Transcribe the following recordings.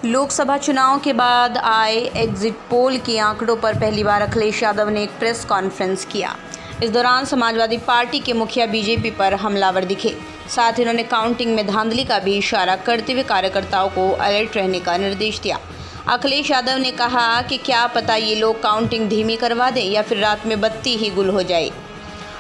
लोकसभा चुनाव के बाद आए एग्जिट पोल के आंकड़ों पर पहली बार अखिलेश यादव ने एक प्रेस कॉन्फ्रेंस किया। इस दौरान समाजवादी पार्टी के मुखिया बीजेपी पर हमलावर दिखे। साथ ही उन्होंने काउंटिंग में धांधली का भी इशारा करते हुए कार्यकर्ताओं को अलर्ट रहने का निर्देश दिया। अखिलेश यादव ने कहा कि क्या पता ये लोग काउंटिंग धीमी करवा दें या फिर रात में बत्ती ही गुल हो जाए।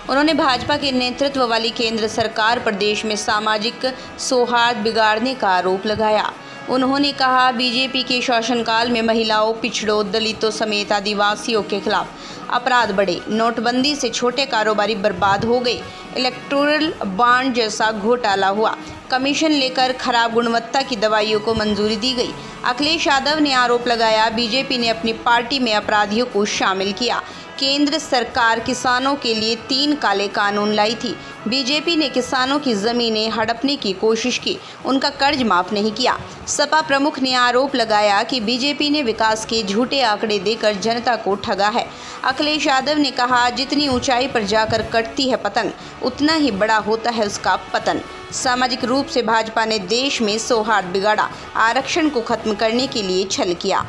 उन्होंने भाजपा के नेतृत्व वाली केंद्र सरकार पर देश में सामाजिक सौहार्द बिगाड़ने का आरोप लगाया। उन्होंने कहा बीजेपी के शासनकाल में महिलाओं, पिछड़ों, दलितों समेत आदिवासियों के खिलाफ अपराध बढ़े। नोटबंदी से छोटे कारोबारी बर्बाद हो गए। इलेक्टोरल बॉन्ड जैसा घोटाला हुआ। कमीशन लेकर खराब गुणवत्ता की दवाइयों को मंजूरी दी गई। अखिलेश यादव ने आरोप लगाया बीजेपी ने अपनी पार्टी में अपराधियों को शामिल किया। केंद्र सरकार किसानों के लिए 3 काले कानून लाई थी। बीजेपी ने किसानों की जमीनें हड़पने की कोशिश की, उनका कर्ज माफ नहीं किया। सपा प्रमुख ने आरोप लगाया कि बीजेपी ने विकास के झूठे आंकड़े देकर जनता को ठगा है। अखिलेश यादव ने कहा जितनी ऊंचाई पर जाकर कटती है पतंग, उतना ही बड़ा होता है उसका पतन। सामाजिक रूप से भाजपा ने देश में सौहार्द बिगाड़ा, आरक्षण को खत्म करने के लिए छल किया।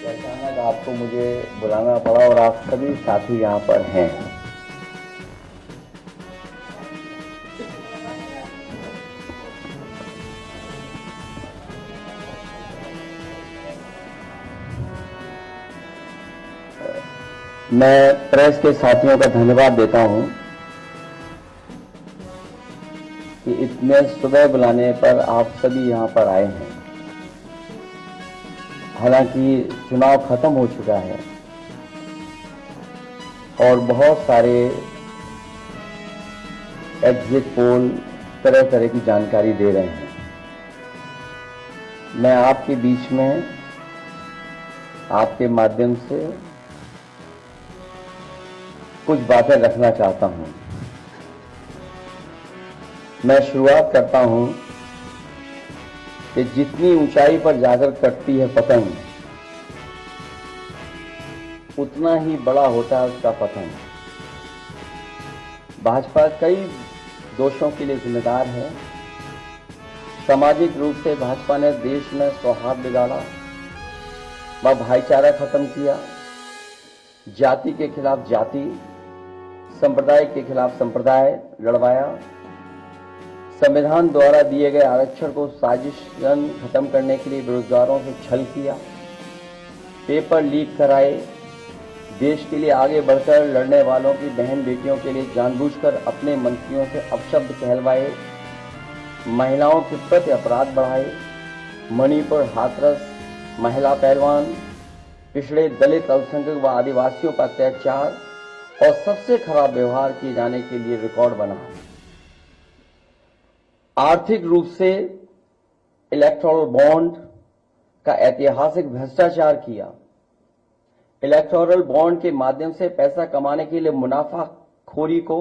अचानक आपको मुझे बुलाना पड़ा और आप सभी साथी यहाँ पर हैं। मैं प्रेस के साथियों का धन्यवाद देता हूं कि इतने सुबह बुलाने पर आप सभी यहाँ पर आए हैं। हालांकि चुनाव खत्म हो चुका है और बहुत सारे एग्जिट पोल तरह तरह की जानकारी दे रहे हैं। मैं आपके बीच में आपके माध्यम से कुछ बातें रखना चाहता हूं। मैं शुरुआत करता हूं कि जितनी ऊंचाई पर जाकर कटती है पतंग, उतना ही बड़ा होता है उसका पतन। भाजपा कई दोषों के लिए जिम्मेदार है। सामाजिक रूप से भाजपा ने देश में सौहार्द बिगाड़ा, व भाईचारा खत्म किया, जाति के खिलाफ जाति, संप्रदाय के खिलाफ संप्रदाय लड़वाया, संविधान द्वारा दिए गए आरक्षण को साजिशन खत्म करने के लिए बेरोजगारों से छल किया, पेपर लीक कराए, देश के लिए आगे बढ़कर लड़ने वालों की बहन बेटियों के लिए जानबूझकर अपने मंत्रियों से अपशब्द कहलवाए, महिलाओं के प्रति अपराध बढ़ाए, मणिपुर हाथरस, महिला पहलवान, पिछड़े दलित, अल्पसंख्यक व आदिवासियों पर अत्याचार और सबसे खराब व्यवहार किए जाने के लिए रिकॉर्ड बना। आर्थिक रूप से इलेक्टोरल बॉन्ड का ऐतिहासिक भ्रष्टाचार किया। इलेक्टोरल बॉन्ड के माध्यम से पैसा कमाने के लिए मुनाफाखोरी को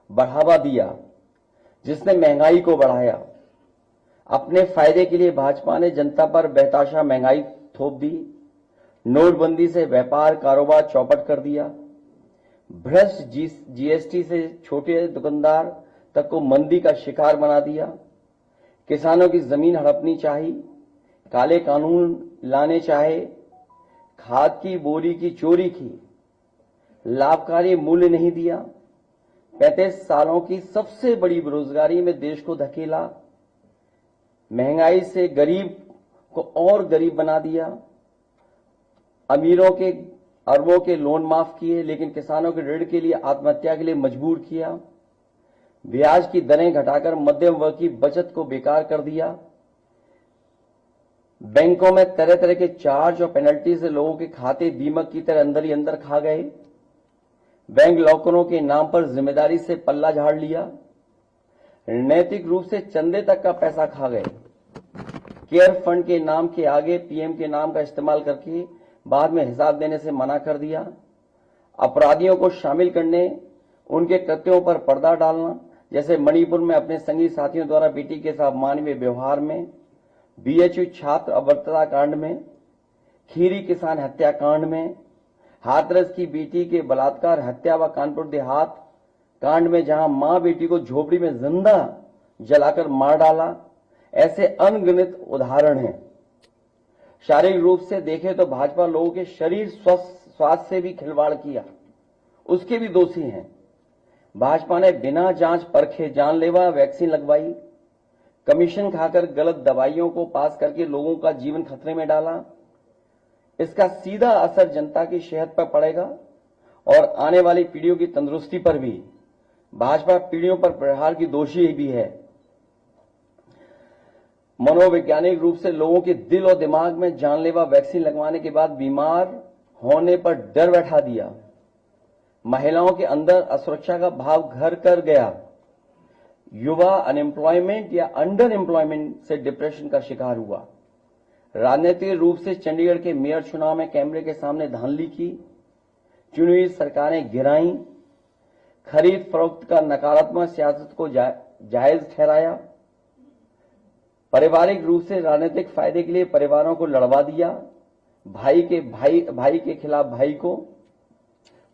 बढ़ावा दिया, जिसने महंगाई को बढ़ाया। अपने फायदे के लिए भाजपा ने जनता पर बेतहाशा महंगाई थोप दी। नोटबंदी से व्यापार कारोबार चौपट कर दिया। भ्रष्ट जीएसटी से छोटे दुकानदार तक को मंदी का शिकार बना दिया। किसानों की जमीन हड़पनी चाहिए, काले कानून लाने चाहे, खाद की बोरी की चोरी की, लाभकारी मूल्य नहीं दिया, 35 सालों की सबसे बड़ी बेरोजगारी में देश को धकेला, महंगाई से गरीब को और गरीब बना दिया, अमीरों के अरबों के लोन माफ किए लेकिन किसानों के ऋण के लिए आत्महत्या के लिए मजबूर किया, ब्याज की दरें घटाकर मध्यम वर्ग की बचत को बेकार कर दिया, बैंकों में तरह तरह के चार्ज और पेनल्टी से लोगों के खाते दीमक की तरह अंदर ही अंदर खा गए, बैंक लॉकरों के नाम पर जिम्मेदारी से पल्ला झाड़ लिया, नैतिक रूप से चंदे तक का पैसा खा गए, केयर फंड के नाम के आगे पीएम के नाम का इस्तेमाल करके बाद में हिसाब देने से मना कर दिया, अपराधियों को शामिल करने, उनके कृत्यों पर पर्दा डालना, जैसे मणिपुर में अपने संगी साथियों द्वारा बेटी के साथ मानवीय व्यवहार में, बीएचयू छात्र अभद्रता कांड में, खीरी किसान हत्याकांड में, हाथरस की बेटी के बलात्कार, हत्या व कानपुर देहात कांड में जहां मां बेटी को झोपड़ी में जिंदा जलाकर मार डाला, ऐसे अनगिनत उदाहरण हैं। शारीरिक रूप से देखें तो भाजपा लोगों के शरीर स्वास्थ्य से भी खिलवाड़ किया, उसके भी दोषी हैं। भाजपा ने बिना जांच परखे जानलेवा वैक्सीन लगवाई, कमीशन खाकर गलत दवाइयों को पास करके लोगों का जीवन खतरे में डाला। इसका सीधा असर जनता की सेहत पर पड़ेगा और आने वाली पीढ़ियों की तंदुरुस्ती पर भी। भाजपा पीढ़ियों पर प्रहार की दोषी भी है। मनोवैज्ञानिक रूप से लोगों के दिल और दिमाग में जानलेवा वैक्सीन लगवाने के बाद बीमार होने पर डर बैठा दिया। महिलाओं के अंदर असुरक्षा का भाव घर कर गया। युवा अनएम्प्लॉयमेंट या अंडर एम्प्लॉयमेंट से डिप्रेशन का शिकार हुआ। राजनीतिक रूप से चंडीगढ़ के मेयर चुनाव में कैमरे के सामने धांधली की, चुनी हुई सरकारें गिराई, खरीद फरोख्त का नकारात्मक सियासत को जायज ठहराया, पारिवारिक रूप से राजनीतिक फायदे के लिए परिवारों को लड़वा दिया, भाई के खिलाफ भाई को।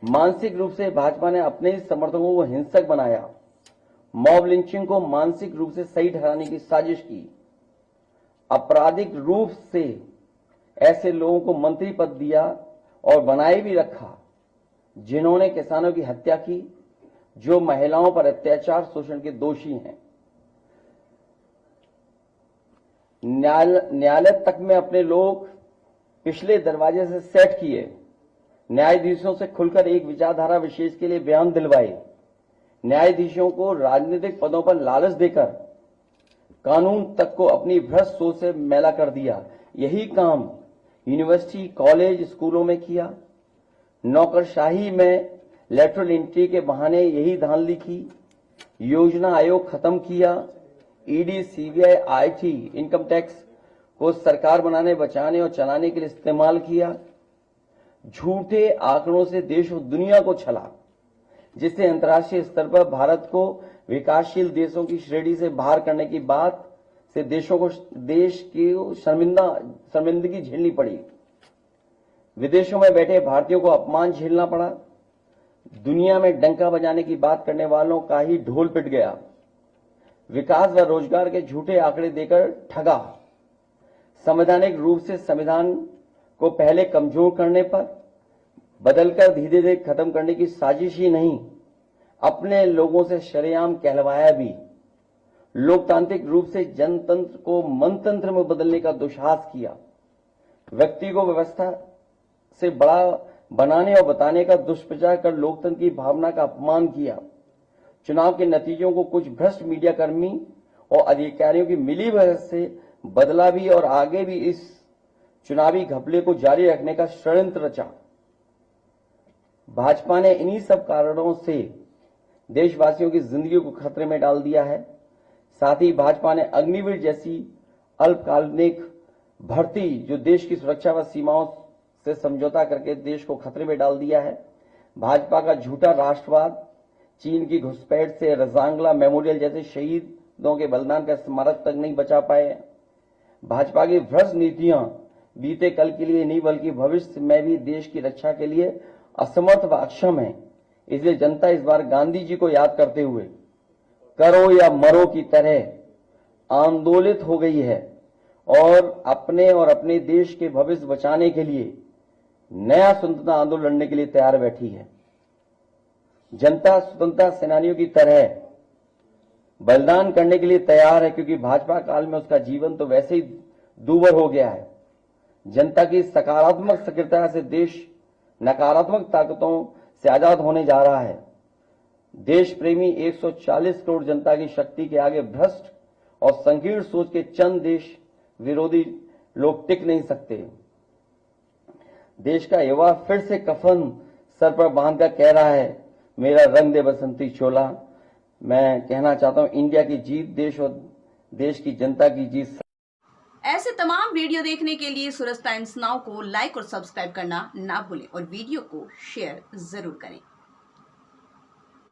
मानसिक रूप से भाजपा ने अपने ही समर्थकों को हिंसक बनाया, मॉब लिंचिंग को मानसिक रूप से सही ठहराने की साजिश की। आपराधिक रूप से ऐसे लोगों को मंत्री पद दिया और बनाए भी रखा जिन्होंने किसानों की हत्या की, जो महिलाओं पर अत्याचार शोषण के दोषी हैं। न्यायालय तक में अपने लोग पिछले दरवाजे से सेट किए, न्यायाधीशों से खुलकर एक विचारधारा विशेष के लिए बयान दिलवाए, न्यायाधीशों को राजनीतिक पदों पर लालच देकर कानून तक को अपनी भ्रष्ट सोच से मैला कर दिया। यही काम यूनिवर्सिटी, कॉलेज, स्कूलों में किया। नौकरशाही में लेटरल एंट्री के बहाने यही धांधली की। योजना आयोग खत्म किया। ED, CBI, IT, income tax को सरकार बनाने, बचाने और चलाने के लिए इस्तेमाल किया। झूठे आंकड़ों से देश और दुनिया को छला, जिससे अंतर्राष्ट्रीय स्तर पर भारत को विकासशील देशों की श्रेणी से बाहर करने की बात से देश की शर्मिंदगी झेलनी पड़ी। विदेशों में बैठे भारतीयों को अपमान झेलना पड़ा। दुनिया में डंका बजाने की बात करने वालों का ही ढोल पिट गया। विकास व रोजगार के झूठे आंकड़े देकर ठगा। संवैधानिक रूप से संविधान को पहले कमजोर करने पर बदलकर धीरे धीरे खत्म करने की साजिश ही नहीं, अपने लोगों से शरेआम कहलवाया भी। लोकतांत्रिक रूप से जनतंत्र को मनतंत्र में बदलने का दुस्साहस किया। व्यक्ति को व्यवस्था से बड़ा बनाने और बताने का दुष्प्रचार कर लोकतंत्र की भावना का अपमान किया। चुनाव के नतीजों को कुछ भ्रष्ट मीडिया कर्मी और अधिकारियों की मिलीभगत से बदला भी और आगे भी इस चुनावी घपले को जारी रखने का षड्यंत्र रचा। भाजपा ने इन्हीं सब कारणों से देशवासियों की जिंदगी को खतरे में डाल दिया है। साथ ही भाजपा ने अग्निवीर जैसी अल्पकालिक भर्ती, जो देश की सुरक्षा व सीमाओं से समझौता करके देश को खतरे में डाल दिया है। भाजपा का झूठा राष्ट्रवाद, चीन की घुसपैठ से रजांगला मेमोरियल जैसे शहीदों के बलिदान का स्मारक तक नहीं बचा पाए। भाजपा की भ्रष्ट नीतियां बीते कल के लिए नहीं बल्कि भविष्य में भी देश की रक्षा के लिए असमर्थ व अक्षम है। इसलिए जनता इस बार गांधी जी को याद करते हुए करो या मरो की तरह आंदोलित हो गई है और अपने देश के भविष्य बचाने के लिए नया स्वतंत्रता आंदोलन लड़ने के लिए तैयार बैठी है। जनता स्वतंत्रता सेनानियों की तरह बलिदान करने के लिए तैयार है, क्योंकि भाजपा काल में उसका जीवन तो वैसे ही दूभर हो गया है। जनता की सकारात्मक सक्रियता से देश नकारात्मक ताकतों से आजाद होने जा रहा है। देश प्रेमी 140 करोड़ जनता की शक्ति के आगे भ्रष्ट और संकीर्ण सोच के चंद देश विरोधी लोग टिक नहीं सकते। देश का युवा फिर से कफन सर पर बांधकर कह रहा है, मेरा रंग दे बसंती चोला। मैं कहना चाहता हूं, इंडिया की जीत, देश और देश की जनता की जीत। ऐसे तमाम वीडियो देखने के लिए सूरज टाइम्स नाउ को लाइक और सब्सक्राइब करना ना भूलें और वीडियो को शेयर जरूर करें।